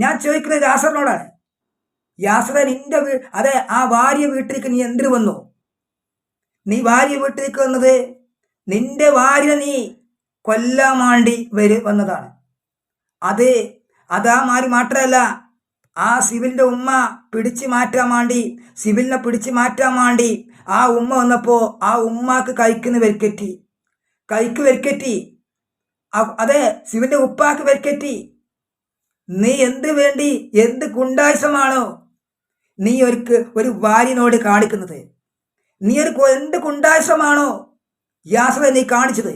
ഞാൻ ചോദിക്കുന്നത് യാസറിനോടാണ്. യാസറെ നിന്റെ അതെ ആ ഭാര്യ വീട്ടിലേക്ക് നീ എന്തിനു വന്നു? നീ ഭാര്യ വീട്ടിലേക്ക് വന്നത് നിന്റെ ഭാര്യ നീ കൊല്ലാൻ വേണ്ടി വന്നതാണ്. അതാ മാറി മാത്രമല്ല, ആ സിവിലിന്റെ ഉമ്മ പിടിച്ചു മാറ്റാൻ വേണ്ടി, സിവിലിനെ പിടിച്ചു മാറ്റാൻ വേണ്ടി ആ ഉമ്മ വന്നപ്പോ ആ ഉമ്മാക്ക് കൈക്ക് വെരിക്കെറ്റി. അതെ, സിവിലിന്റെ ഉപ്പാക്ക് വെരിക്കെറ്റി. നീ എന്ത് ഗുണ്ടായുസമാണോ നീ ഒരു ഭാര്യനോട് കാണിക്കുന്നത്? നീ എന്ത് ഗുണ്ടായുസമാണോ യാസറെ നീ കാണിച്ചത്?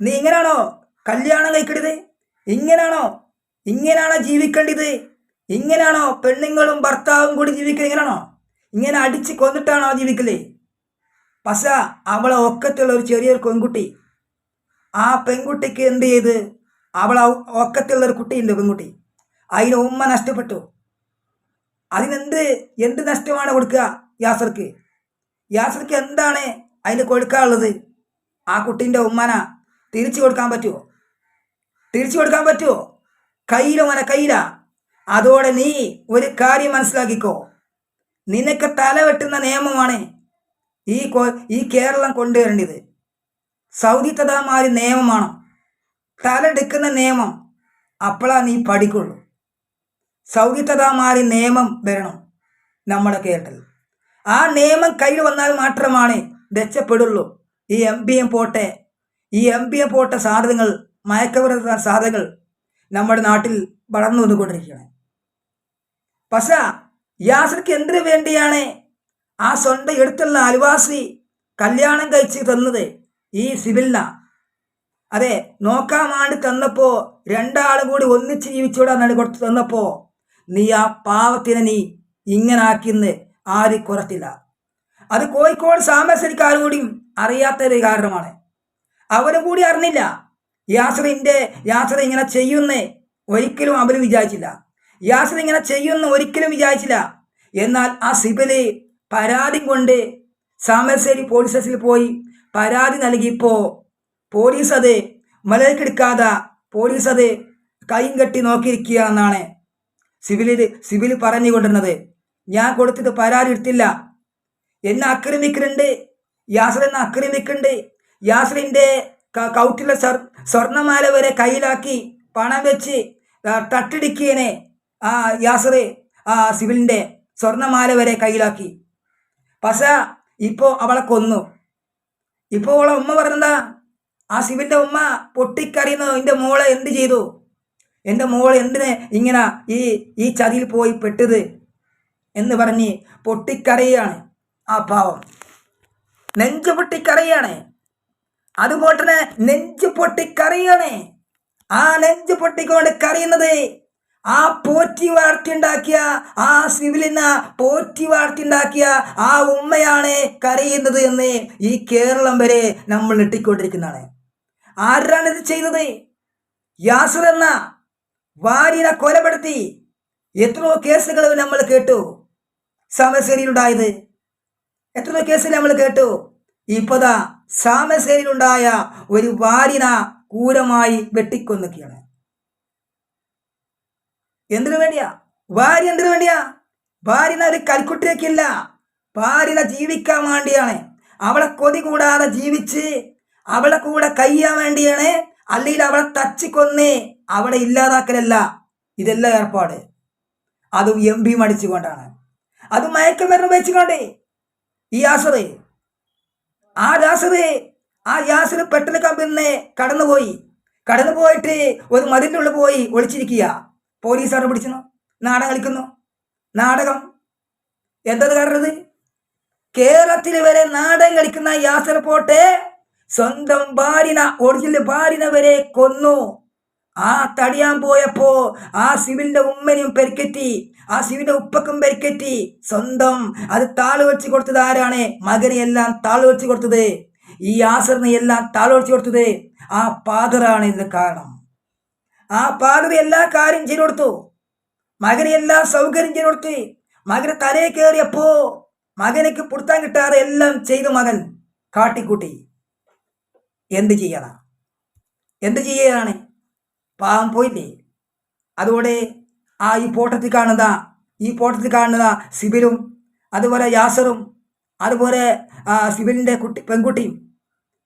നീ ഇങ്ങനാണോ കല്യാണം കഴിക്കേണ്ടത്? ഇങ്ങനാണോ ജീവിക്കേണ്ടത്? ഇങ്ങനാണോ പെണ്ണുങ്ങളും ഭർത്താവും കൂടി ജീവിക്കുന്നത്? ഇങ്ങനാണോ? ഇങ്ങനെ അടിച്ച് കൊന്നിട്ടാണോ ജീവിക്കല്? പക്ഷെ അവളെ ഒക്കത്തുള്ള ഒരു ചെറിയൊരു പെൺകുട്ടി, ആ പെൺകുട്ടിക്ക് എന്ത് ചെയ്ത്? അവളെ ഒക്കത്തുള്ള ഒരു കുട്ടിയുണ്ട്, പെൺകുട്ടി. അതിന് ഉമ്മ നഷ്ടപ്പെട്ടു. എന്ത് നഷ്ടമാണ് കൊടുക്കുക യാസർക്ക് എന്താണ് അതിന് കൊടുക്കാനുള്ളത്? ആ കുട്ടീൻ്റെ ഉമ്മന തിരിച്ചു കൊടുക്കാൻ പറ്റുമോ? കയ്യില. അതോടെ നീ ഒരു കാര്യം മനസ്സിലാക്കിക്കോ. നിനക്ക് തല വെട്ടുന്ന നിയമമാണ് ഈ കേരളം കൊണ്ടുവരേണ്ടത്. സൗദി തദാമാര് നിയമമാണ്, തലെടുക്കുന്ന നിയമം. അപ്പോഴാ നീ പഠിക്കുള്ളൂ. സൗദി തദാമാര് നിയമം വരണം നമ്മുടെ കേരളത്തിൽ. ആ നിയമം കയ്യിൽ വന്നാൽ മാത്രമാണ് രക്ഷപ്പെടുള്ളൂ. ഈ MBM പോട്ടെ സാധനങ്ങൾ, മയക്കമരുന്ന് സാധനങ്ങൾ നമ്മുടെ നാട്ടിൽ വളർന്നു വന്നുകൊണ്ടിരിക്കുകയാണ്. പക്ഷെ യാസർക്ക് എന്തിനു വേണ്ടിയാണ് ആ സ്വന്തം എടുത്തുള്ള അൽവാസി കല്യാണം കഴിച്ച് തന്നത്? ഈ സിവിലിന. അതെ, നോക്കാൻ വേണ്ടി തന്നപ്പോ രണ്ടാളും കൂടി ഒന്നിച്ച് ജീവിച്ചോടാന്നാണ് കൊടുത്തു തന്നപ്പോ നീ ആ പാവത്തിനെ നീ ഇങ്ങനാക്കിന്ന് ആരും കുറച്ചില്ല. അത് കോഴിക്കോട് സാമസരിക്കാർ കൂടിയും അറിയാത്തൊരു കാരണമാണ്. അവരും കൂടി അറിഞ്ഞില്ല യാസർ ഇങ്ങനെ ചെയ്യുന്നേ ഒരിക്കലും അവരും വിചാരിച്ചില്ല. യാസർ ഇങ്ങനെ ചെയ്യുന്ന ഒരിക്കലും വിചാരിച്ചില്ല. എന്നാൽ ആ സിബില് പരാതി കൊണ്ട് സാമശ്ശേരി പോലീസ് സ്റ്റേഷനിൽ പോയി പരാതി നൽകിയപ്പോ പോലീസ് അത് മലക്കെടുക്കാതെ പോലീസ് അത് കൈയും കെട്ടി നോക്കിയിരിക്കുക എന്നാണ് സിവിൽ പറഞ്ഞു കൊണ്ടിരുന്നത്. ഞാൻ കൊടുത്തിട്ട് പരാതി എടുത്തില്ല, എന്നെ ആക്രമിക്കുന്നുണ്ട്, യാസറിന്റെ കൗട്ടിലെ സ്വർണ്ണമാല വരെ കയ്യിലാക്കി പണം വെച്ച് തട്ടിടിക്കിയനെ ആ യാസറ് ആ സിവിലിന്റെ സ്വർണ്ണമാല വരെ കയ്യിലാക്കി. പക്ഷെ ഇപ്പോ അവളെ കൊന്നു. ഇപ്പോ അവളെ ഉമ്മ പറഞ്ഞെന്താ? ആ സിവിലിന്റെ ഉമ്മ പൊട്ടിക്കറിയുന്നു, എൻ്റെ മോളെ എന്ത് ചെയ്തു, എൻ്റെ മോൾ എന്തിന് ഇങ്ങനെ ഈ ചതിയിൽ പോയി പെട്ടത് എന്ന് പറഞ്ഞ് പൊട്ടിക്കരയാണ്. ആ പാവം നെഞ്ചു പൊട്ടിക്കരയാണ്. അതുപോലെ തന്നെ നെഞ്ചു പൊട്ടിക്കരയാണ്. ആ നെഞ്ചു പൊട്ടിക്കൊണ്ട് കരയുന്നത് ആ പോറ്റി വളർത്തിയുണ്ടാക്കിയ ആ സിവിലിന് പോറ്റി വളർത്തിയുണ്ടാക്കിയ ആ ഉമ്മയാണ് കരയുന്നത് എന്ന് ഈ കേരളം വരെ നമ്മൾ ഞെട്ടിക്കൊണ്ടിരിക്കുന്നതാണ്. ആരാണിത് ചെയ്തത്? യാസർ എന്ന ഭാര്യനെ കൊലപ്പെടുത്തി എത്രയോ കേസുകൾ നമ്മൾ കേട്ടു. സാമശ്ശേരിയിലുണ്ടായത് എത്രയോ കേസുകൾ നമ്മൾ കേട്ടു. ഇപ്പതാ സാമശ്ശേരിയിലുണ്ടായ ഒരു ഭാര്യനെ ക്രൂരമായി വെട്ടിക്കൊന്നൊക്കെയാണ്. എന്തിനു വേണ്ടിയാ ഭാര്യനെ ഒരു കൽക്കുട്ടിയൊക്കെയില്ല, ഭാര്യനെ ജീവിക്കാൻ വേണ്ടിയാണ്. അവളെ കൊതി കൂടാതെ ജീവിച്ച് അവളെ കൂടെ കഴിയാൻ വേണ്ടിയാണ്. അല്ലെങ്കിൽ അവളെ തച്ചിക്കൊന്ന് അവളെ ഇല്ലാതാക്കലല്ല ഇതെല്ലാം ഏർപ്പാട്. അതും MBM അടിച്ചുകൊണ്ടാണ്, അതും മയക്കുമരുന്ന് വെച്ചുകൊണ്ട്. ഈ യാസർ പെട്ടെന്ന് കമ്പനി കടന്നുപോയിട്ട് ഒരു മതിലിൻ്റെ ഉള്ളിൽ പോയി ഒളിച്ചിരിക്കുക. പോലീസുകാരെ പിടിച്ചു നാടകം കളിക്കുന്നു. നാടകം എന്തത് കാണുന്നത്? കേരളത്തിൽ വരെ നാടകം കളിക്കുന്ന യാസർ പോട്ടെ സ്വന്തം ഒറിജിനൽ ഭാര്യനെ വരെ കൊന്നു. ആ തടിയാൻ പോയപ്പോ ആ സിവിലിന്റെ ഉമ്മനെയും പെരുക്കെറ്റി, ആ സിവിലിന്റെ ഉപ്പക്കും പെരുക്കെറ്റി. സ്വന്തം അത് താള് വെച്ച് കൊടുത്തത് ആരാണ്? മകനെ എല്ലാം താള് വെച്ച് കൊടുത്തത്, ഈ യാസറിനെ എല്ലാം താള് വെച്ച് കൊടുത്തത് ആ ഫാദറാണ്. ഇതിന് കാരണം ആ ഫാദർ എല്ലാ കാര്യം ചെയ്തു കൊടുത്തു, മകന് എല്ലാ സൗകര്യം ചെയ്തു കൊടുത്ത്. മകന് തലയെ കയറിയപ്പോ മകനക്ക് പുറത്താൻ കിട്ടാതെ എല്ലാം ചെയ്തു മകൻ കാട്ടിക്കൂട്ടി. എന്ത് ചെയ്യാനാണ്? പാവം പോയില്ലേ? അതോടെ ഈ ഫോട്ടത്തിൽ കാണുന്ന സിബിലും അതുപോലെ യാസറും അതുപോലെ സിബിലിൻ്റെ പെൺകുട്ടിയും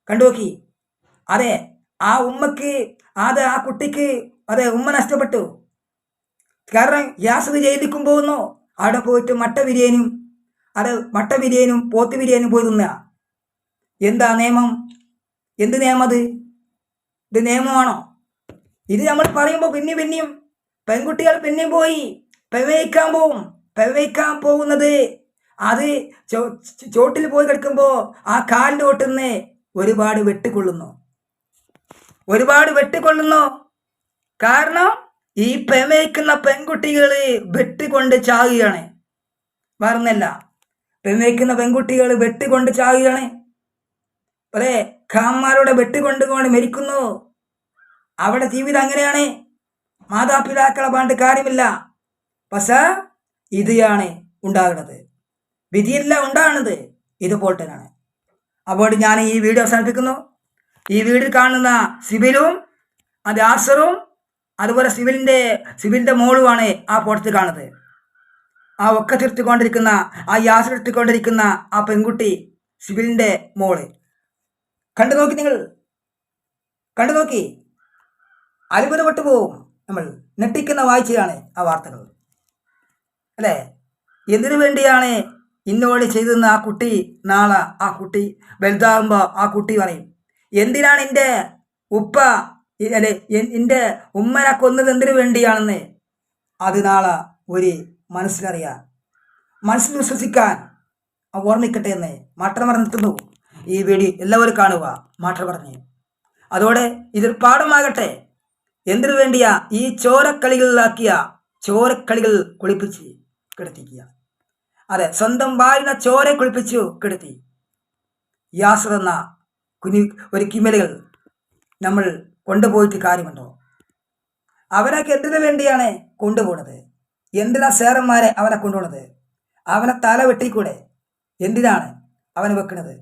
കണ്ടു നോക്കി. അതെ, ആ ഉമ്മക്ക് ആ കുട്ടിക്ക് ഉമ്മ നഷ്ടപ്പെട്ടു. കാരണം യാസർ ജയിലിലേക്കും പോകുന്നു. അവിടെ പോയിട്ട് മട്ട ബിരിയാണിയും പോത്ത് ബിരിയാണിയും പോയി തിന്നുക. എന്താ നിയമം? എന്ത് നിയമം അത്? ഇത് നിയമമാണോ? ഇത് നമ്മൾ പറയുമ്പോൾ പിന്നെയും പെൺകുട്ടികൾ പിന്നെയും പോയി പ്രവഹിക്കാൻ പോകുന്നത് അത് ചോട്ടിൽ പോയി കിടക്കുമ്പോൾ ആ കാലിൻ്റെ ഓട്ടുന്ന് ഒരുപാട് വെട്ടിക്കൊള്ളുന്നു. കാരണം ഈ പ്രമേഹിക്കുന്ന പെൺകുട്ടികൾ വെട്ടിക്കൊണ്ട് ചാകുകയാണ്. വേറൊന്നല്ല, പ്രമേഹിക്കുന്ന പെൺകുട്ടികൾ വെട്ടിക്കൊണ്ട് ചാകുകയാണ്. അതെ, ഖാന്മാരോടെ വെട്ടിക്കൊണ്ട് മരിക്കുന്നു. അവിടെ ജീവിതം അങ്ങനെയാണ്. മാതാപിതാക്കളെ പറഞ്ഞിട്ട് കാര്യമില്ല. പക്ഷേ ഇതാണ് ഉണ്ടാകുന്നത്, വിധിയല്ല ഉണ്ടാകുന്നത് ഇതുപോലെ തന്നെയാണ്. അപ്പോൾ ഞാൻ ഈ വീഡിയോ അവസാനിപ്പിക്കുന്നു. ഈ വീഡിയോ കാണുന്ന സിബിലും യാസറും അതുപോലെ സിബിലിൻ്റെ മോളുമാണ് ആ ഫോട്ടത്തിൽ കാണുന്നത്. ആ ഒക്കത്തിരുത്തിക്കൊണ്ടിരിക്കുന്ന യാസർ എടുത്തിക്കൊണ്ടിരിക്കുന്ന ആ പെൺകുട്ടി സിബിലിൻ്റെ മോള്. കണ്ടു നോക്കി അത്ഭുതപ്പെട്ടു പോവും നമ്മൾ. ഞെട്ടിക്കുന്ന വായിച്ചതാണ് ആ വാർത്തകൾ, അല്ലേ? എന്തിനു വേണ്ടിയാണ് ഇന്നോട് ചെയ്തെന്ന് ആ കുട്ടി നാളെ ആ കുട്ടി വലുതാകുമ്പോൾ ആ കുട്ടി പറയും, എന്തിനാണ് എൻ്റെ ഉപ്പ അല്ലെ എൻ്റെ ഉമ്മനെ കൊന്നത് എന്തിനു വേണ്ടിയാണെന്ന്. അത് നാളെ ഒരു മനസ്സിലറിയാൻ, മനസ്സിൽ വിശ്വസിക്കാൻ ഓർമ്മിക്കട്ടെ എന്ന് മാത്രം നിർത്തുന്നു. ഈ വീഡിയോ എല്ലാവരും കാണുക മാത്രം പറഞ്ഞ്. അതോടെ ഇതൊരു പാഠമാകട്ടെ. എന്തിനു വേണ്ടിയാ ഈ ചോരക്കളികൾ കുളിപ്പിച്ച് കിടത്തിക്കുക. അതെ, സ്വന്തം ഭാര്യ ചോര കുളിപ്പിച്ചു കിടത്തി. യാസർ എന്ന ഒരു കിമലുകൾ നമ്മൾ കൊണ്ടുപോയിട്ട് കാര്യമുണ്ടോ? അവനൊക്കെ എന്തിനു വേണ്ടിയാണ് കൊണ്ടുപോകുന്നത്? എന്തിനാ സേറന്മാരെ അവനെ കൊണ്ടുപോകുന്നത്? അവനെ തല വെട്ടിക്കൂടെ? എന്തിനാണ് അവനെ വെക്കുന്നത്?